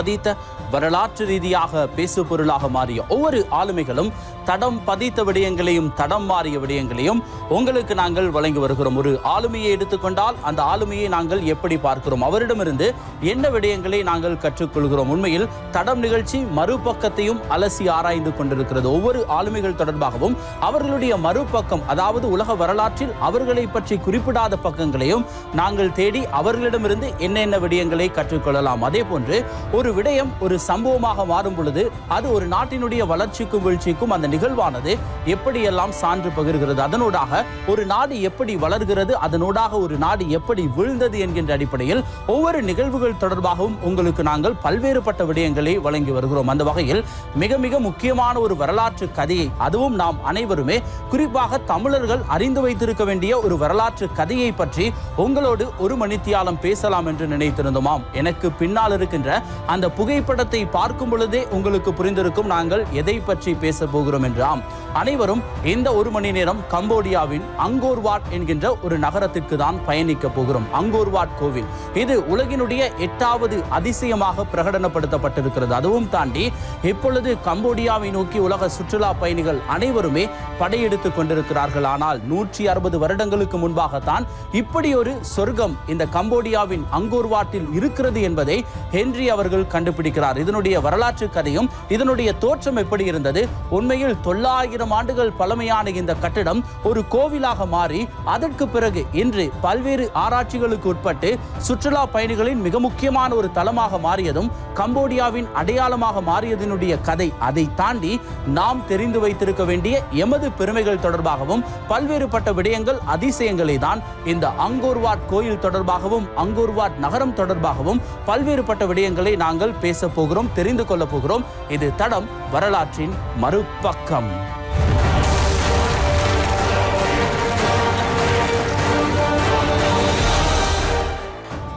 பதித்த வரலாற்று ரீதியாக பேசு பொருளாக மாறிய ஒவ்வொரு ஆளுமைகளும் தடம் பதித்த விடயங்களையும் தடம் மாறிய விடயங்களையும் உங்களுக்கு நாங்கள் வழங்கி வருகிறோம். ஒரு ஆளுமையை எடுத்துக்கொண்டால் அந்த ஆளுமையை நாங்கள் எப்படி பார்க்கிறோம், அவரிடமிருந்து என்ன விடயங்களை நாங்கள் கற்றுக்கொள்கிறோம். உண்மையில் தடம் நிகழ்ச்சி மறுபக்கத்தையும் அலசி ஆராய்ந்து கொண்டிருக்கிறது. ஒவ்வொரு ஆளுமைகள் தொடர்பாகவும் அவர்களுடைய மறுபக்கம், அதாவது உலக வரலாற்றில் அவர்களை பற்றி குறிப்பிடாத பக்கங்களையும் நாங்கள் தேடி அவர்களிடமிருந்து என்ன விடயங்களை கற்றுக்கொள்ளலாம். அதே போன்று ஒரு விடயம் ஒரு சம்பவமாக மாறும் பொழுது அது ஒரு நாட்டினுடைய வளர்ச்சிக்கும் வீழ்ச்சிக்கும் அந்த நிகழ்வானது எப்படியெல்லாம் சான்று பகிர்கிறது, அதனூடாக ஒரு நாடு எப்படி வளர்கிறது, அதனூடாக ஒரு நாடு எப்படி வீழ்ந்தது என்கின்ற அடிப்படையில் ஒவ்வொரு நிகழ்வுகள் தொடர்பாகவும் உங்களுக்கு நாங்கள் பல்வேறுபட்ட விடயங்களை வழங்கி வருகிறோம். அந்த வகையில் மிக மிக முக்கியமான ஒரு வரலாற்று கதையை, அதுவும் நாம் அனைவருமே குறிப்பாக தமிழர்கள் அறிந்து வைத்திருக்க வேண்டிய ஒரு வரலாற்று கதையை பற்றி உங்களோடு ஒரு மணித்தியாலம் பேசலாம் என்று நினைத்திருந்தோமாம். எனக்கு பின்னால் இருக்கின்ற அந்த புகைப்படத்தை பார்க்கும் பொழுதே உங்களுக்கு புரிந்திருக்கும் நாங்கள் எதை பற்றி பேச போகிறோம் என்றாம். அனைவரும் இந்த ஒரு மணி நேரம் கம்போடியாவின் அங்கோர் வாட் என்கின்ற ஒரு நகரத்திற்கு தான் பயணிக்க போகிறோம். அங்கோர் வாட் கோவில் இது உலகினுடைய 8வது அதிசயமாக பிரகடனப்படுத்தப்பட்டிருக்கிறது. அதுவும் தாண்டி இப்பொழுது கம்போடியாவை நோக்கி உலக சுற்றுலா பயணிகள் அனைவருமே படையெடுத்துக் கொண்டிருக்கிறார்கள். ஆனால் 160 வருடங்களுக்கு முன்பாகத்தான் இப்படி ஒரு சொர்க்கம் இந்த கம்போடியாவின் அங்கோர் வாட்டில் இருக்கிறது என்பதை ஹென்றி அவர்கள் கண்டுபிடிக்கிறார். இதனுடைய வரலாற்று கதையும் இதனுடைய தோற்றம் எப்படி இருந்தது, உண்மையில் 900 ஆண்டுகள் பழமையான இந்த கட்டிடம் ஒரு கோவிலாக மாறி அதற்கு பிறகு இன்று பல்வேறு ஆராய்ச்சிகளுக்கு உட்பட்டு சுற்றுலா பயணிகளின் மிக முக்கியமான ஒரு தளமாக மாறியதும் கம்போடியாவின் அடையாளமாக மாறியதனுடைய கதை, அதை தாண்டி நாம் தெரிந்து வைத்திருக்க வேண்டிய எமது பெருமைகள் தொடர்பாகவும் பல்வேறுபட்ட விடயங்கள் அதிசயங்களை தான் இந்த அங்கோர் வாட் கோயில் தொடர்பாகவும் அங்கோர் வாட் நகரம் தொடர்பாகவும் பல்வேறுபட்ட விடயங்களை நாங்கள் பேச போகிறோம், தெரிந்து கொள்ள போகிறோம். இது தடம் வரலாற்றின் மறுபக்கம்.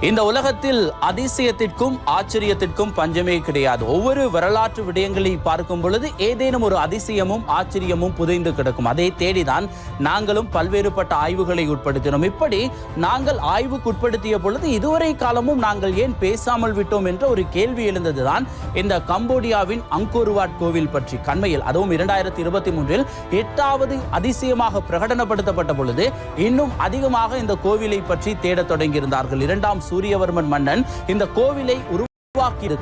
இந்த உலகத்தில் அதிசயத்திற்கும் ஆச்சரியத்திற்கும் பஞ்சமே கிடையாது. ஒவ்வொரு வரலாற்று விடயங்களை பார்க்கும் பொழுது ஏதேனும் ஒரு அதிசயமும் ஆச்சரியமும் புதைந்து கிடக்கும். அதை தேடிதான் நாங்களும் பல்வேறுபட்ட ஆய்வுகளை உட்படுத்தினோம். இப்படி நாங்கள் ஆய்வுக்கு உட்படுத்திய பொழுது இதுவரை காலமும் நாங்கள் ஏன் பேசாமல் விட்டோம் என்ற ஒரு கேள்வி எழுந்ததுதான் இந்த கம்போடியாவின் அங்கோர் வாட் கோவில் பற்றி. கண்மையில் அதுவும் 2023 8வது அதிசயமாக பிரகடனப்படுத்தப்பட்ட பொழுது இன்னும் அதிகமாக இந்த கோவிலை பற்றி தேட தொடங்கியிருந்தார்கள். 2ஆம் சூரியவர்மன் மன்னன் இந்த கோவிலை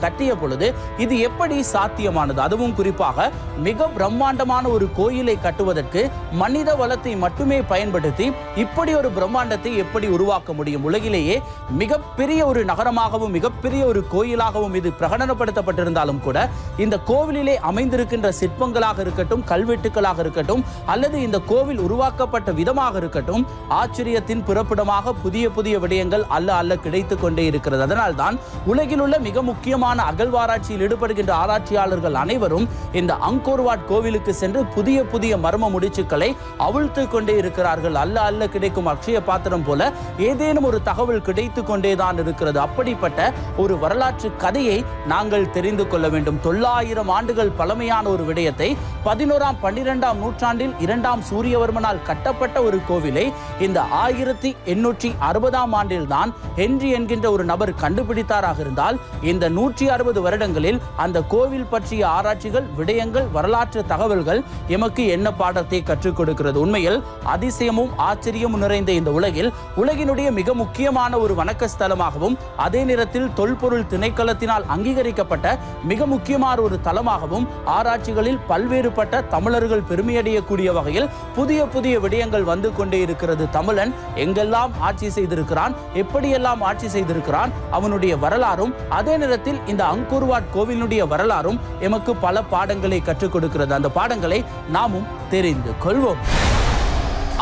கட்டிய பொழுது இது எப்படி சாத்தியமானது, அதுவும் குறிப்பாக மிக பிரம்மாண்டமான ஒரு கோயிலை கட்டுவதற்கு மனித வளத்தை மட்டுமே பயன்படுத்தி இப்படி ஒரு பிரம்மாண்டத்தை எப்படி உருவாக்க முடியும்? உலகிலேயே மிகப்பெரிய ஒரு நகரமாகவும் மிகப்பெரிய ஒரு கோயிலாகவும் இது பிரகடனப்படுத்தப்பட்டிருந்தாலும் கூட இந்த கோவிலிலே அமைந்திருக்கின்ற சிற்பங்களாக இருக்கட்டும், கல்வெட்டுக்களாக இருக்கட்டும், அல்லது இந்த கோவில் உருவாக்கப்பட்ட விதமாக இருக்கட்டும், ஆச்சரியத்தின் பிறப்பிடமாக புதிய புதிய விடயங்கள் அல்ல கிடைத்துக் கொண்டே இருக்கிறது. அதனால் தான் உலகில் உள்ள மிக முக்கியமான அகழ்வாராய்ச்சியில் ஈடுபடுகின்ற ஆராய்ச்சியாளர்கள் அனைவரும் இந்த அங்கோர் வாட் கோவிலுக்கு சென்று புதிய புதிய மர்ம முடிச்சுக்களை அவிழ்த்து கொண்டே இருக்கிறார்கள். அல்ல கிடைக்கும் அக்ஷய பாத்திரம் போல ஏதேனும் ஒரு தகவல் கிடைத்து கொண்டேதான் இருக்கிறது. அப்படிப்பட்ட ஒரு வரலாற்று கதையை நாங்கள் தெரிந்து கொள்ள வேண்டும். 900 ஆண்டுகள் பழமையான ஒரு விடயத்தை 11ஆம் 12ஆம் நூற்றாண்டில் 2ஆம் சூரியவர்மனால் கட்டப்பட்ட ஒரு கோவிலை இந்த 1860ஆம் ஆண்டில் தான் ஹென்றி என்கின்ற ஒரு நபர் கண்டுபிடித்தாராக இருந்தால் இந்த 160 வருடங்களில் அந்த கோவில் பற்றிய ஆராய்ச்சிகள், விடயங்கள், வரலாற்று தகவல்கள் எமக்கு என்ன பாடத்தை கற்றுக் கொடுக்கிறது? உண்மையில் அதிசயமும் ஆச்சரியமும் நிறைந்த இந்த உலகில் உலகினுடைய மிக முக்கியமான ஒரு வணக்க ஸ்தலமாகவும் அதே நேரத்தில் தொல்பொருள் திணைக்களத்தினால் அங்கீகரிக்கப்பட்ட மிக முக்கியமான ஒரு தலமாகவும் ஆராய்ச்சிகளில் பல்வேறுபட்ட தமிழர்கள் பெருமையடையக்கூடிய வகையில் புதிய புதிய விடயங்கள் வந்து கொண்டே இருக்கிறது. தமிழன் எங்கெல்லாம் ஆட்சி செய்திருக்கிறான், எப்படியெல்லாம் ஆட்சி செய்திருக்கிறான், அவனுடைய வரலாறும் அதே நேரத்தில் இந்த அங்கோர் வாட் கோவிலுடைய வரலாறும் எமக்கு பல பாடங்களை கற்றுக் கொடுக்கிறது. அந்த பாடங்களை நாமும் தெரிந்து கொள்வோம்.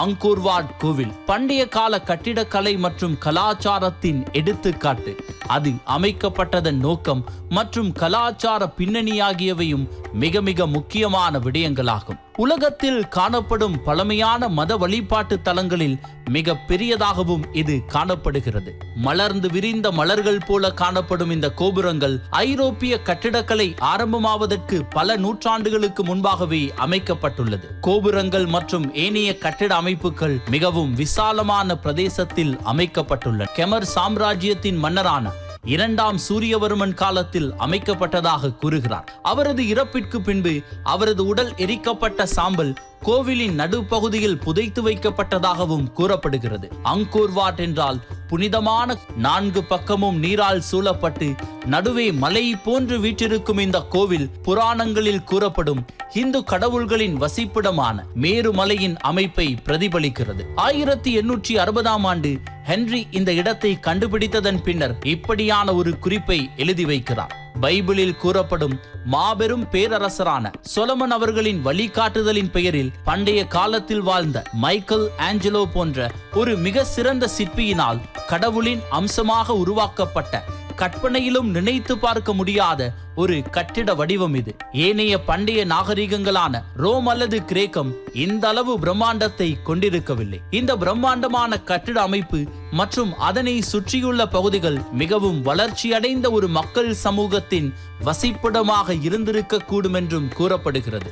அங்கோர் வாட் கோவில் பண்டைய கால கட்டிடக்கலை மற்றும் கலாச்சாரத்தின் எடுத்துக்காட்டு. அது அமைக்கப்பட்டதன் நோக்கம் மற்றும் கலாச்சார பின்னணி ஆகியவையும் மிக மிக முக்கியமான விடயங்களாகும். உலகத்தில் காணப்படும் பழமையான மத வழிபாட்டு தலங்களில் மிக பெரியதாகவும் இது காணப்படுகிறது. மலர்ந்து விரிந்த மலர்கள் போல காணப்படும் இந்த கோபுரங்கள் ஐரோப்பிய கட்டிடக்கலை ஆரம்பமாவதற்கு பல நூற்றாண்டுகளுக்கு முன்பாகவே அமைக்கப்பட்டுள்ளது. கோபுரங்கள் மற்றும் ஏனைய கட்டிட அமைப்புகள் மிகவும் விசாலமான பிரதேசத்தில் அமைக்கப்பட்டுள்ளன. கெமர் சாம்ராஜ்யத்தின் மன்னரான இரண்டாம் சூரியவர்மன் காலத்தில் அமைக்கப்பட்டதாக கூறுகிறார். அவரது இறப்பிற்கு பின்பு அவரது உடல் எரிக்கப்பட்ட சாம்பல் கோவிலின் நடுப்பகுதியில் புதைத்து வைக்கப்பட்டதாகவும் கூறப்படுகிறது. அங்கோர் வாட் என்றால் புனிதமான, 4 பக்கமும் நீரால் சூழப்பட்டு நடுவே மலை போன்று வீற்றிருக்கும் இந்த கோவில் புராணங்களில் கூறப்படும் இந்து கடவுள்களின் வசிப்பிடமான மேருமலையின் அமைப்பை பிரதிபலிக்கிறது. 1860ஆம் ஆண்டு ஹென்றி இந்த இடத்தை கண்டுபிடித்ததன் பின்னர் இப்படியான ஒரு குறிப்பை எழுதி வைக்கிறார். பைபிளில் கூறப்படும் மாபெரும் பேரரசரான சொலமன் அவர்களின் வழிகாட்டுதலின் பெயரில் பண்டைய காலத்தில் வாழ்ந்த மைக்கேல் ஆஞ்சலோ போன்ற ஒரு மிக சிறந்த சிற்பியினால் கடவுளின் அம்சமாக உருவாக்கப்பட்ட, கற்பனையிலும் நினைத்து பார்க்க முடியாத ஒரு கட்டிட வடிவம் இது. ஏனைய பண்டைய நாகரிகங்களான ரோம் அல்லது கிரேக்கம் இந்த அளவு பிரம்மாண்டத்தை கொண்டிருக்கவில்லை. இந்த பிரம்மாண்டமான கட்டிட அமைப்பு மற்றும் அதனை சுற்றியுள்ள பகுதிகள் மிகவும் வளர்ச்சியடைந்த ஒரு மக்கள் சமூகத்தின் வசிப்பிடமாக இருந்திருக்க கூடும் என்றும் கூறப்படுகிறது.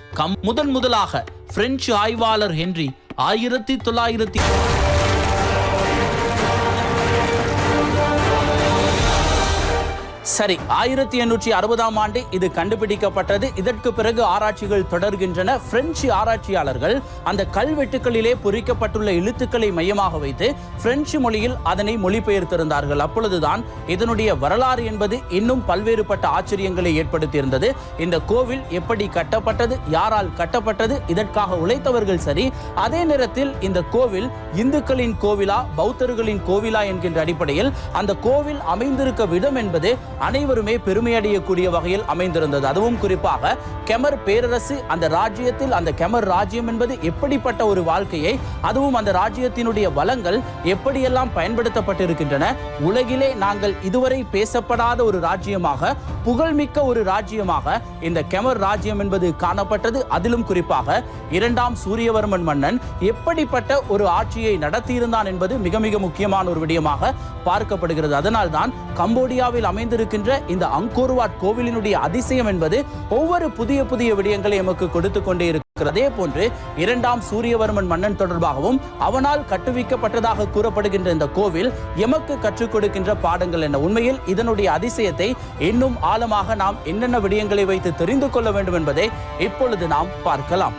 முதலாக பிரெஞ்சு ஆய்வாளர் ஹென்றி 1860ஆம் ஆண்டு இது கண்டுபிடிக்கப்பட்டது. இதற்கு பிறகு ஆராய்ச்சிகள் தொடர்கின்றன. பிரெஞ்சு ஆராய்ச்சியாளர்கள் அந்த கல்வெட்டுகளிலே பொறிக்கப்பட்டுள்ள எழுத்துக்களை மையமாக வைத்து பிரெஞ்சு மொழியில் அதனை மொழிபெயர்த்திருந்தார்கள். அப்பொழுதுதான் இதனுடைய வரலாறு என்பது இன்னும் பல்வேறுபட்ட ஆச்சரியங்களை ஏற்படுத்தியிருந்தது. இந்த கோவில் எப்படி கட்டப்பட்டது, யாரால் கட்டப்பட்டது, இதற்காக உழைத்தவர்கள் சரி, அதே நேரத்தில் இந்த கோவில் இந்துக்களின் கோவிலா பௌத்தர்களின் கோவிலா என்கின்ற அடிப்படையில் அந்த கோவில் அமைந்திருக்க விதம் என்பது அனைவருமே பெருமையடையக்கூடிய வகையில் அமைந்திருந்தது. அதுவும் குறிப்பாக கெமர் பேரரசு, அந்த ராஜ்யத்தில் அந்த கெமர் ராஜ்யம் என்பது எப்படிப்பட்ட ஒரு வாழ்க்கையை, அதுவும் அந்த ராஜ்யத்தினுடைய வளங்கள் எப்படியெல்லாம் பயன்படுத்தப்பட்டிருக்கின்றன, உலகிலே நாங்கள் இதுவரை பேசப்படாத ஒரு ராஜ்யமாக, புகழ்மிக்க ஒரு ராஜ்யமாக இந்த கெமர் ராஜ்யம் என்பது காணப்பட்டது. அதிலும் குறிப்பாக 2ஆம் சூரியவர்மன் மன்னன் எப்படிப்பட்ட ஒரு ஆட்சியை நடத்தியிருந்தான் என்பது மிக மிக முக்கியமான ஒரு விடயமாக பார்க்கப்படுகிறது. அதனால் தான் கம்போடியாவில் அமைந்திருக்கின்ற இந்த அங்கோர் வாட் கோவிலினுடைய அதிசயம் என்பது ஒவ்வொரு புதிய புதிய விடயங்களை எமக்கு கொடுத்து கொண்டே இருக்கிறது. அதே போன்று 2ஆம் சூரியவர்மன் மன்னன் தொடர்பாகவும் அவனால் கட்டுவிக்கப்பட்டதாக கூறப்படுகின்ற இந்த கோவில் எமக்கு கற்றுக் கொடுக்கின்ற பாடங்கள் என்ன? உண்மையில் இதனுடைய அதிசயத்தை இன்னும் ஆழமாக நாம் என்னென்ன விடயங்களை வைத்து தெரிந்து கொள்ள வேண்டும் என்பதை இப்பொழுது நாம் பார்க்கலாம்.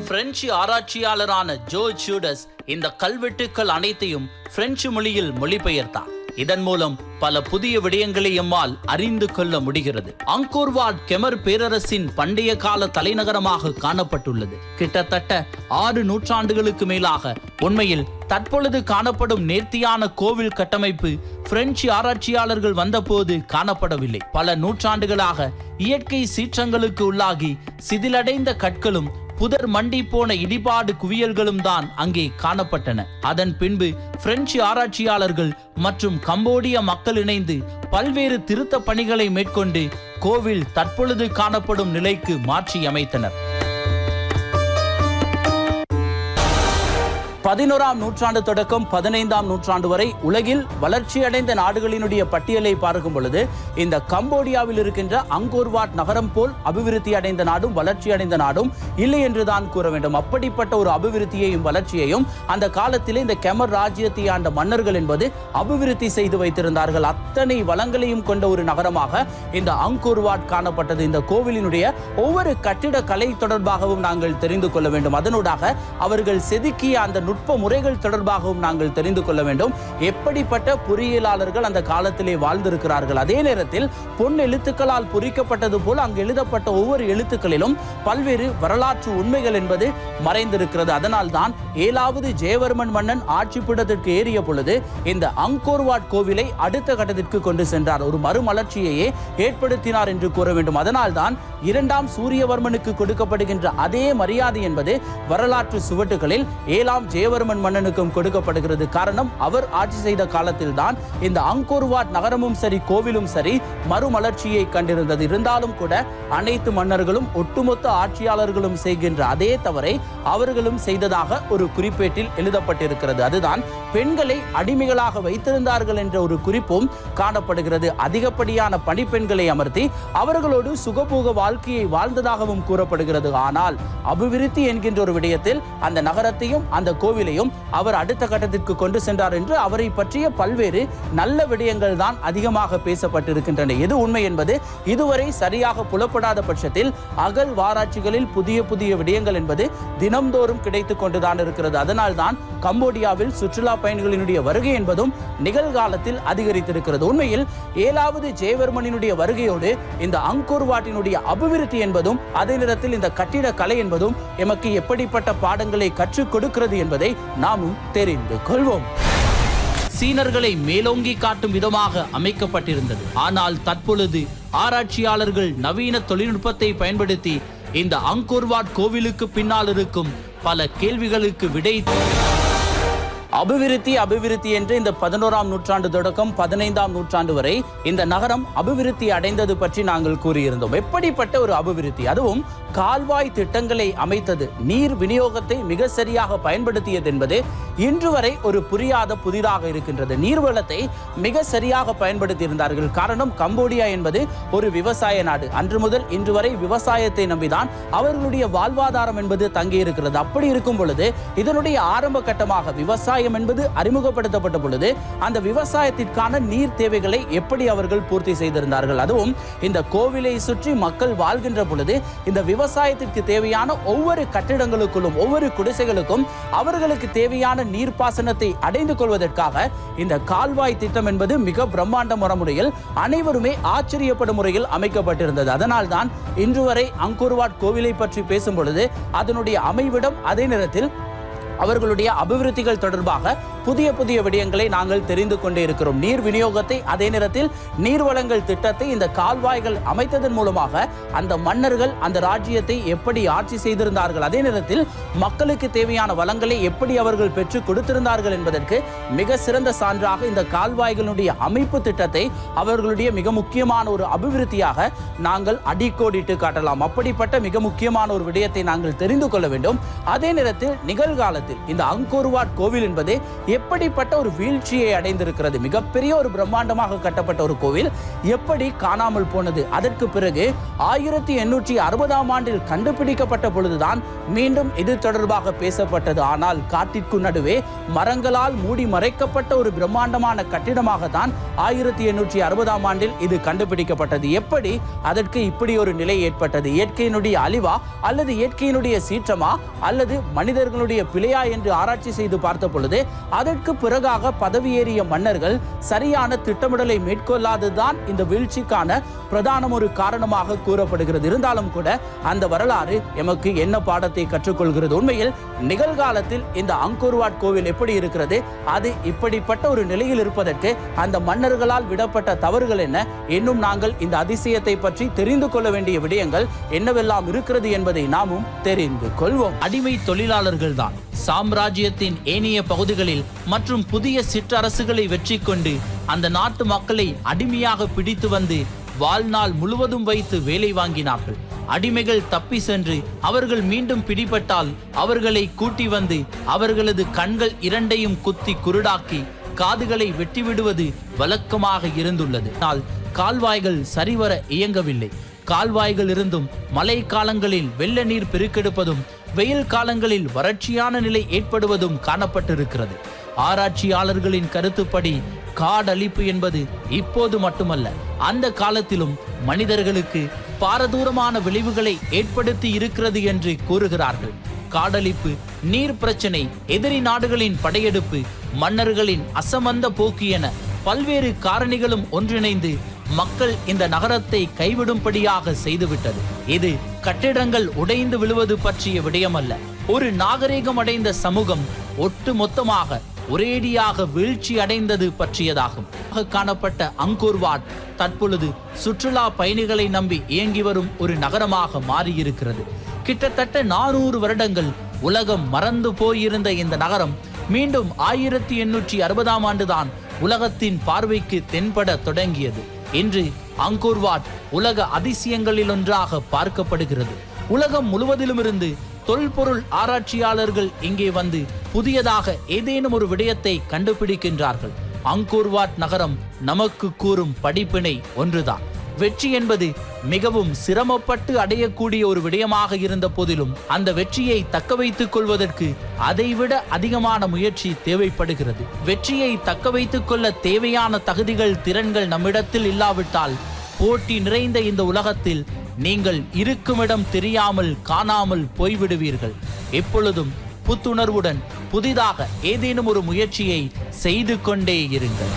பிரெஞ்சு ஆராய்ச்சியாளரான ஜோர்ஜ் ஷூடஸ் இந்த கல்வெட்டுக்கள் அனைத்தையும் பிரெஞ்சு மொழியில் மொழிபெயர்த்தார். இதன் மூலம் பல புதிய விடயங்களை எம்மால் அறிந்து கொள்ள முடிகிறது. அங்கோர் வாட் கெமர் பேரரசின் பண்டைய கால தலைநகரமாக காணப்பட்டுள்ளது. கிட்டத்தட்ட 6 நூற்றாண்டுகளுக்கு மேலாக உண்மையில் தற்பொழுது காணப்படும் நேர்த்தியான கோவில் கட்டமைப்பு பிரெஞ்சு ஆராய்ச்சியாளர்கள் வந்தபோது காணப்படவில்லை. பல நூற்றாண்டுகளாக இயற்கை சீற்றங்களுக்கு உள்ளாகி சிதிலடைந்த கற்களும் புதர் மண்டி போன இடிபாடு குவியல்களும் தான் அங்கே காணப்பட்டன. அதன் பின்பு பிரெஞ்சு ஆராய்ச்சியாளர்கள் மற்றும் கம்போடிய மக்கள் இணைந்து பல்வேறு திருத்த பணிகளை மேற்கொண்டு கோவில் தற்பொழுது காணப்படும் நிலைக்கு மாற்றி அமைத்தனர். 11ஆம் நூற்றாண்டு தொடக்கம் 15ஆம் நூற்றாண்டு வரை உலகில் வளர்ச்சியடைந்த நாடுகளினுடைய பட்டியலை பார்க்கும் பொழுது இந்த கம்போடியாவில் இருக்கின்ற அங்கோர் வாட் நகரம் போல் அபிவிருத்தி அடைந்த நாடும் வளர்ச்சி அடைந்த நாடும் இல்லை என்றுதான் கூற வேண்டும். அப்படிப்பட்ட ஒரு அபிவிருத்தியையும் வளர்ச்சியையும் அந்த காலத்திலே இந்த கெமர் ராஜ்யத்தை ஆண்ட மன்னர்கள் என்பது அபிவிருத்தி செய்து வைத்திருந்தார்கள். அத்தனை வளங்களையும் கொண்ட ஒரு நகரமாக இந்த அங்கோர் வாட் காணப்பட்டது. இந்த கோவிலினுடைய ஒவ்வொரு கட்டிட கலை தொடர்பாகவும் நாங்கள் தெரிந்து கொள்ள வேண்டும். அதனூடாக அவர்கள் செதுக்கிய அந்த நுட்ப முறைகள் தொடர்பாகவும் நாங்கள் தெரிந்து கொள்ள வேண்டும். எப்படிப்பட்ட பொறியியலாளர்கள் அந்த காலத்திலே வாழ்ந்திருக்கிறார்கள். அதே நேரத்தில் பொன் எழுத்துக்களால் பொறிக்கப்பட்டது போல் அங்கு எழுதப்பட்ட ஒவ்வொரு எழுத்துக்களிலும் பல்வேறு வரலாற்று உண்மைகள் என்பது மறைந்திருக்கிறது. அதனால் தான் 7வது ஜெயவர்மன் மன்னன் ஆட்சி பீடத்திற்கு ஏறிய பொழுது இந்த அங்கோர் வாட் கோவிலை அடுத்த கட்டத்திற்கு கொண்டு சென்றார். ஒரு மறுமலர்ச்சியையே ஏற்படுத்தினார் என்று கூற வேண்டும். அதனால் தான் 2ஆம் சூரியவர்மனுக்கு கொடுக்கப்படுகின்ற அதே மரியாதை என்பது வரலாற்று சுவட்டுகளில் 7ஆம் ஜெயவர்மன் மன்னனுக்கும் கொடுக்கப்படுகிறது. காரணம், அவர் ஆட்சி செய்த காலத்தில் தான் இந்த அங்கோர் வாட் நகரமும் சரி கோவிலும் சரி மறுமலர்ச்சியை கண்டிருந்தது. இருந்தாலும் கூட அனைத்து மன்னர்களும் ஒட்டுமொத்த ஆட்சியாளர்களும் செய்கின்ற அதே தவறை அவர்களும் செய்ததாக ஒரு குறிப்பேட்டில் எழுதப்பட்டிருக்கிறது. அதுதான் பெண்களை அடிமைகளாக வைத்திருந்தார்கள் என்ற ஒரு குறிப்பும் காணப்படுகிறது. அதிகப்படியான பணிப்பெண்களை அமர்த்தி அவர்களோடு சுகபோக வாழ்க்கையை வாழ்ந்ததாகவும் கூறப்படுகிறது. ஆனால் அபிவிருத்தி என்கின்ற ஒரு விடயத்தில் அந்த நகரத்தையும் அந்த கோவிலையும் அவர் அடுத்த கட்டத்திற்கு கொண்டு சென்றார் என்று அவரை பற்றிய பல்வேறு நல்ல விடயங்கள் தான் அதிகமாக பேசப்பட்டிருக்கின்றன. எது உண்மை என்பது இதுவரை சரியாக புலப்படாத பட்சத்தில் அகழ்வாராய்ச்சிகளில் புதிய புதிய விடயங்கள் என்பது தினம்தோறும் கிடைத்துக் கொண்டுதான் இருக்கிறது. அதனால் தான் கம்போடியாவில் சுற்றுலா பயணிகளினுடைய வருகை என்பதும் நிகழ்காலத்தில் அதிகரித்திருக்கிறது. உண்மையில் 7வது ஜெயவர்மனினுடைய வருகையோடு இந்த அங்கோர் வாட்டினுடைய அபிவிருத்தி என்பதும் அதே நேரத்தில் இந்த கட்டிட கலை என்பதும் எமக்கு எப்படிப்பட்ட பாடங்களை கற்றுக் கொடுக்கிறது என்பதை நாமும் தெரிந்து கொள்வோம். சீனர்களை மேலோங்கி காட்டும் விதமாக அமைக்கப்பட்டிருந்தது. ஆனால் தற்பொழுது ஆராய்ச்சியாளர்கள் நவீன தொழில்நுட்பத்தை பயன்படுத்தி இந்த அங்கோர் வாட் கோவிலுக்கு பின்னால் இருக்கும் பல கேள்விகளுக்கு விடை அபிவிருத்தி என்று இந்த 11ஆம் நூற்றாண்டு தொடக்கம் 15ஆம் நூற்றாண்டு வரை இந்த நகரம் அபிவிருத்தி அடைந்தது பற்றி நாங்கள் கூறியிருந்தோம். எப்படிப்பட்ட ஒரு அபிவிருத்தி, அதுவும் கால்வாய் திட்டங்களை அமைத்தது, நீர் விநியோகத்தை மிக சரியாக பயன்படுத்தியது என்பது இன்று வரை ஒரு புரியாத புதிதாக இருக்கின்றது. நீர்வளத்தை மிக சரியாக பயன்படுத்தி இருந்தார்கள். காரணம், கம்போடியா என்பது ஒரு விவசாய நாடு. அன்று முதல் இன்று வரை விவசாயத்தை நம்பிதான் அவர்களுடைய வாழ்வாதாரம் என்பது தங்கியிருக்கிறது. அப்படி இருக்கும் பொழுது இதனுடைய ஆரம்ப கட்டமாக விவசாயம் என்பது அறிமுகப்படுத்தப்பட்ட பொழுது அந்த விவசாயத்திற்கான நீர் தேவைகளை எப்படி அவர்கள் பூர்த்தி செய்திருந்தார்கள். அதுவும் இந்த கோவிலை சுற்றி மக்கள் வாழ்கின்ற பொழுது இந்த விவசாயத்திற்கு தேவையான ஒவ்வொரு கட்டிடங்களுக்குள்ளும் ஒவ்வொரு குடிசைகளுக்கும் அவர்களுக்கு தேவையான நீர்ப்பாசனத்தை அடைந்து கொள்வதற்காக இந்த கால்வாய் திட்டம் என்பது மிக பிரம்மாண்ட முறையில் அனைவருமே ஆச்சரியப்படும் முறையில் அமைக்கப்பட்டிருந்தது. அதனால் தான் இன்று வரை அங்கோர் வாட் கோவிலை பற்றி பேசும் பொழுது அதனுடைய அமைவிடம் அதே நேரத்தில் அவர்களுடைய அபிவிருத்திகள் தொடர்பாக புதிய புதிய விடயங்களை நாங்கள் தெரிந்து கொண்டே இருக்கிறோம். நீர் விநியோகத்தை அதே நேரத்தில் நீர்வளங்கள் திட்டத்தை இந்த கால்வாய்கள் அமைத்ததன் மூலமாக அந்த மன்னர்கள் அந்த ராஜ்யத்தை எப்படி ஆட்சி செய்திருந்தார்கள், அதே நேரத்தில் மக்களுக்கு தேவையான வளங்களை எப்படி அவர்கள் பெற்று கொடுத்திருந்தார்கள் என்பதற்கு மிக சிறந்த சான்றாக இந்த கால்வாய்களுடைய அமைப்பு திட்டத்தை அவர்களுடைய மிக முக்கியமான ஒரு அபிவிருத்தியாக நாங்கள் அடிக்கோடிட்டு காட்டலாம். அப்படிப்பட்ட மிக முக்கியமான ஒரு விடயத்தை நாங்கள் தெரிந்து கொள்ள வேண்டும். அதே நேரத்தில் நிகழ்காலத்தில் இந்த அங்கோர் வாட் கோவில் என்பது எப்படிப்பட்ட ஒரு வீழ்ச்சியை அடைந்திருக்கிறது. மிகப்பெரிய ஒரு பிரம்மாண்டமாக கட்டப்பட்ட ஒரு கோவில் எப்படி காணாமல் போனது. அதற்கு பிறகு 1860ஆம் ஆண்டில் கண்டுபிடிக்கப்பட்ட பொழுதுதான் மீண்டும் இது தொடர்பாக பேசப்பட்டது. ஆனால் காட்டிற்கு நடுவே மரங்களால் மூடி மறைக்கப்பட்ட ஒரு பிரம்மாண்டமான கட்டிடமாக தான் 1860ஆம் ஆண்டில் இது கண்டுபிடிக்கப்பட்டது. எப்படி அதற்கு இப்படி ஒரு நிலை ஏற்பட்டது? இயற்கையினுடைய அழிவா அல்லது இயற்கையினுடைய சீற்றமா அல்லது மனிதர்களுடைய பிழையா என்று ஆராய்ச்சி செய்து பார்த்த பொழுது அதற்கு பிறகாக பதவியேறிய மன்னர்கள் சரியான திட்டமிடலை மேற்கொள்ளாததுதான் இந்த வீழ்ச்சிக்கான பிரதான ஒரு காரணமாக கூறப்படுகிறது. இருந்தாலும் கூட அந்த வரலாறு எமக்கு என்ன பாடத்தை கற்றுக்கொள்கிறது? உண்மையில் நிகழ்காலத்தில் இந்த அங்கோர் வாட் கோவில் எப்படி இருக்கிறது, அது இப்படிப்பட்ட ஒரு நிலையில் இருப்பதற்கு அந்த மன்னர்களால் விடப்பட்ட தவறுகள் என்ன, இன்னும் நாங்கள் இந்த அதிசயத்தை பற்றி தெரிந்து கொள்ள வேண்டிய விடயங்கள் என்னவெல்லாம் இருக்கிறது என்பதை நாமும் தெரிந்து கொள்வோம். அடிமை தொழிலாளர்கள் தான் சாம்ராஜ்யத்தின் ஏனைய பகுதிகளில் மற்றும் புதிய சிற்றரசுகளை வெற்றி கொண்டு அந்த நாட்டு மக்களை அடிமையாக பிடித்து வந்து வாழ்நாள் முழுவதும் வைத்து வேலை வாங்கினார்கள். அடிமைகள் தப்பி சென்று அவர்கள் மீண்டும் பிடிபட்டால் அவர்களை கூட்டி வந்து அவர்களது கண்கள் இரண்டையும் குத்தி குருடாக்கி காதுகளை வெட்டிவிடுவது வழக்கமாக இருந்துள்ளது. ஆனால் கால்வாய்கள் சரிவர இயங்கவில்லை. கால்வாய்கள் இருந்தும் மழை காலங்களில் வெள்ள நீர் பெருக்கெடுப்பதும் வெயில் காலங்களில் வறட்சியான நிலை ஏற்படுவதும் காணப்பட்டிருக்கிறது. ஆராய்ச்சியாளர்களின் கருத்துப்படி காடழிப்பு என்பது இப்போது மட்டுமல்ல, அந்த காலத்திலும் மனிதர்களுக்கு பாரதூரமான விளைவுகளை ஏற்படுத்தி இருக்கிறது என்று கூறுகிறார்கள். காடழிப்பு, நீர் பிரச்சனை, எதிரி நாடுகளின் படையெடுப்பு, மன்னர்களின் அசமந்த போக்கு என பல்வேறு காரணிகளும் ஒன்றிணைந்து மக்கள் இந்த நகரத்தை கைவிடும்படியாக செய்துவிட்டது. இது கட்டிடங்கள் உடைந்து விழுவது பற்றிய விடயமல்ல. ஒரு நாகரீகம் அடைந்த சமூகம் ஒட்டு மொத்தமாக ஒரேடியாக வீழ்ச்சி அடைந்தது பற்றியதாகும். காணப்பட்ட அங்கோர் வாட் தற்பொழுது சுற்றுலா பயணிகளை நம்பி இயங்கி வரும் ஒரு நகரமாக மாறியிருக்கிறது. கிட்டத்தட்ட 400 வருடங்கள் உலகம் மறந்து போயிருந்த இந்த நகரம் மீண்டும் 1860ஆம் ஆண்டுதான் உலகத்தின் பார்வைக்கு தென்பட தொடங்கியது. இன்று அங்கோர் வாட் உலக அதிசயங்களில் ஒன்றாக பார்க்கப்படுகிறது. உலகம் முழுவதிலுமிருந்து தொல்பொருள் ஆராய்ச்சியாளர்கள் இங்கே வந்து புதியதாக ஏதேனும் ஒரு விடயத்தை கண்டுபிடிக்கின்றார்கள். அங்கோர் வாட் நகரம் நமக்கு கூறும் படிப்பினை ஒன்றுதான். வெற்றி என்பது மிகவும் சிரமப்பட்டு அடையக்கூடிய ஒரு விடயமாக இருந்த போதிலும் அந்த வெற்றியை தக்க வைத்துக் கொள்வதற்கு அதைவிட அதிகமான முயற்சி தேவைப்படுகிறது. வெற்றியை தக்க வைத்துக் கொள்ள தேவையான தகுதிகள், திறன்கள் நம்மிடத்தில் இல்லாவிட்டால் போட்டி நிறைந்த இந்த உலகத்தில் நீங்கள் இருக்குமிடம் தெரியாமல் காணாமல் போய்விடுவீர்கள். எப்பொழுதும் புத்துணர்வுடன் புதிதாக ஏதேனும் ஒரு முயற்சியை செய்து கொண்டே இருங்கள்.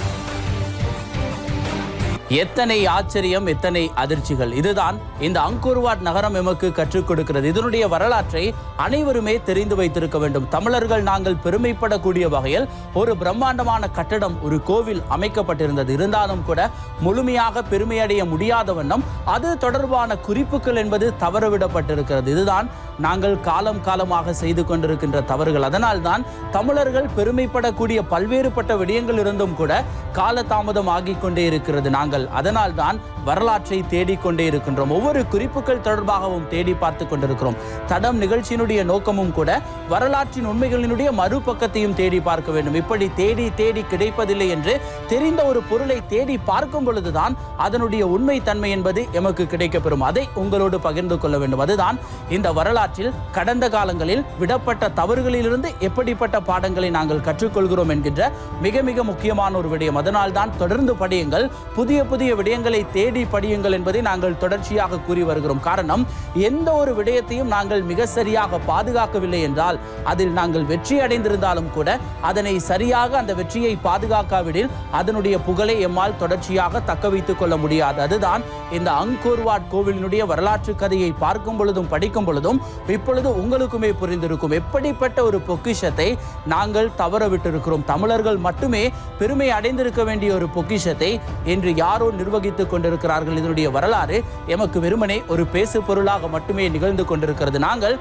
எத்தனை ஆச்சரியம், எத்தனை அதிர்ச்சிகள்! இதுதான் இந்த அங்கோர்வாட் நகரம் எமக்கு கற்றுக் கொடுக்கிறது. இதனுடைய வரலாற்றை அனைவருமே தெரிந்து வைத்திருக்க வேண்டும். தமிழர்கள் நாங்கள் பெருமைப்படக்கூடிய வகையில் ஒரு பிரம்மாண்டமான கட்டடம், ஒரு கோவில் அமைக்கப்பட்டிருந்தது. இருந்தாலும் கூட முழுமையாக பெருமையடைய முடியாத வண்ணம் அது தொடர்பான குறிப்புகள் என்பது தவறவிடப்பட்டிருக்கிறது. இதுதான் நாங்கள் காலம் காலமாக செய்து கொண்டிருக்கின்ற தவறுகள். அதனால்தான் தமிழர்கள் பெருமைப்படக்கூடிய பல்வேறுபட்ட விடயங்கள் இருந்தும் கூட காலதாமதம் ஆகிக் கொண்டே இருக்கிறது. நாங்கள் அதனால் தான் வரலாற்றை தேடிக்கொண்டே இருக்கின்றோம். ஒவ்வொரு குறிப்புகள் தொடர்பாகவும் தேடி பார்த்து கொண்டிருக்கிறோம். தடம் நிகழ்ச்சியினுடைய நோக்கமும் கூட வரலாற்றின் உண்மைகளினுடைய மறுபக்கத்தையும் தேடி பார்க்க வேண்டும். இப்படி தேடி தேடி கிடைப்பதில்லை என்று தெரிந்த ஒரு பொருளை தேடி பார்க்கும் பொழுதுதான் அதனுடைய உண்மை தன்மை என்பது எமக்கு கிடைக்கப்பெறும். அதை உங்களோடு பகிர்ந்து கொள்ள வேண்டும். அதுதான் இந்த வரலாற்றில் கடந்த காலங்களில் விடப்பட்ட தவறுகளிலிருந்து எப்படிப்பட்ட பாடங்களை நாங்கள் கற்றுக்கொள்கிறோம் என்கின்ற மிக மிக முக்கியமான ஒரு விடயம். அதனால் தான் தொடர்ந்து படியுங்கள், புதிய புதிய விடயங்களை தேடி படியுங்கள் என்பதை நாங்கள் தொடர்ச்சியாக கூறி வருகிறோம். காரணம், எந்த ஒரு விடயத்தையும் நாங்கள் மிக சரியாக பாதுகாக்கவில்லை என்றால் அதில் நாங்கள் வெற்றி அடைந்திருந்தாலும் கூட அதனை சரியாக அந்த வெற்றியை பாதுகாக்காவிடில் அதனுடைய புகழை எம்மால் தொடர்ச்சியாக தக்க வைத்துக் கொள்ள முடியாது. அதுதான் இந்த அங்கோர்வாட் கோவிலினுடைய வரலாற்று கதையை பார்க்கும் பொழுதும் படிக்கும் பொழுதும் இப்பொழுது உங்களுக்குமே புரிந்திருக்கும். எப்படிப்பட்ட ஒரு பொக்கிஷத்தை நாங்கள் தவற விட்டிருக்கிறோம். தமிழர்கள் மட்டுமே பெருமை அடைந்திருக்க வேண்டிய ஒரு பொக்கிஷத்தை இன்று யாரோ நிர்வகித்துக் கொண்டிருக்கிறார்கள். இதனுடைய வரலாறு எமக்கு வெறுமனே ஒரு பேசு பொருளாக மட்டுமே நிகழ்ந்து கொண்டிருக்கிறது. நாங்கள்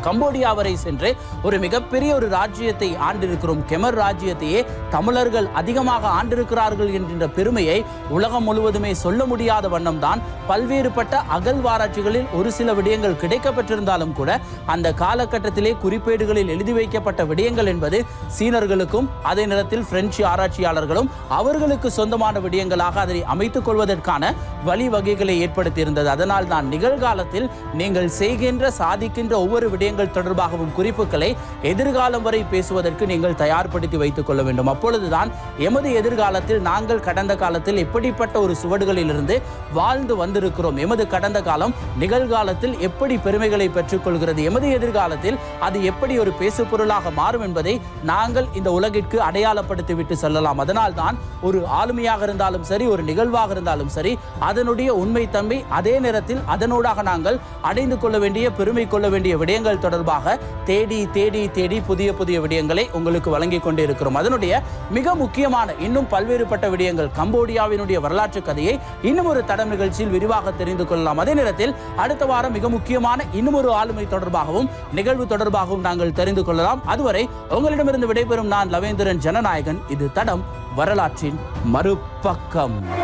கம்போடியா வரை சென்று ஒரு மிகப்பெரிய ஒரு ராஜ்யத்தை ஆண்டிருக்கிறோம். கெமர் ராஜ்யத்தையே தமிழர்கள் அதிகமாக ஆண்டிருக்கிறார்கள் என்கின்ற பெருமையை உலகம் முழுவதுமே சொல்ல முடியாத வண்ணம் தான் பல்வேறுபட்ட அகழ்வாராய்ச்சிகளில் ஒரு சில விடயங்கள் கிடைக்கப்பட்டிருந்தாலும் கூட அந்த காலகட்டத்திலே குறிப்பேடுகளில் எழுதி வைக்கப்பட்ட விடயங்கள் என்பது சீனர்களுக்கும் அதே நேரத்தில் பிரெஞ்சு ஆராய்ச்சியாளர்களும் அவர்களுக்கு சொந்தமான விடயங்களாக அதனை அமைத்துக் கொள்வதற்கான வழிவகைகளை ஏற்படுத்தியிருந்தது. அதனால் தான் நிகழ்காலத்தில் நீங்கள் செய்கின்ற சாதிக்கின்ற ஒவ்வொரு விடயங்கள் தொடர்பாகவும் குறிப்புகளை எதிர்காலம் வரை பேசுவதற்கு நீங்கள் தயார்படுத்தி வைத்துக் கொள்ள வேண்டும். அப்பொழுதுதான் எமது எதிர்காலத்தில் நாங்கள் கடந்த காலத்தில் எப்படிப்பட்ட ஒரு சுவடுகளிலிருந்து வாழ்ந்து வந்திருக்கிறோம், எமது கடந்த காலம் நிகழ்காலத்தில் எப்படி பெருமைகளை பெற்றுக் கொள்கிறது, எமது எதிர்காலத்தில் அது எப்படி ஒரு பேசு பொருளாக மாறும் என்பதை நாங்கள் இந்த உலகிற்கு அடையாளப்படுத்தி விட்டு செல்லலாம். அதனால் தான் ஒரு ஆளுமையாக இருந்தாலும் சரி, ஒரு நிகழ்வாக இருந்தாலும் சரி, அதனுடைய உண்மை தன்மை, அதே நேரத்தில் அதனூடாக நாங்கள் அடைந்து கொள்ள வேண்டிய பெருமை கொள்ள வேண்டிய விடயங்கள் தொடர்பாக தேடி தேடி தேடி புதிய புதிய விடயங்களை உங்களுக்கு வழங்கிக் கொண்டே இருக்கிறோம். அதனுடைய மிக முக்கியமான இன்னும் பல்வேறுபட்ட விடயங்கள், கம்போடியாவினுடைய வரலாற்று கதையை இன்னும் ஒரு தடம் நிகழ்ச்சியில் விரிவாக தெரிந்து கொள்ளலாம். அதே நேரத்தில் அடுத்த வாரம் மிக முக்கியமான இன்னும் ஒரு ஆளுமை தொடர்பாகவும் நிகழ்வு தொடர்பாகவும் நாங்கள் தெரிந்து கொள்ளலாம். அதுவரை உங்களிடமிருந்து விடைபெறும் நான் லவேந்திரன் ஜனநாயகன். இது தடம், வரலாற்றின் மறுபக்கம்.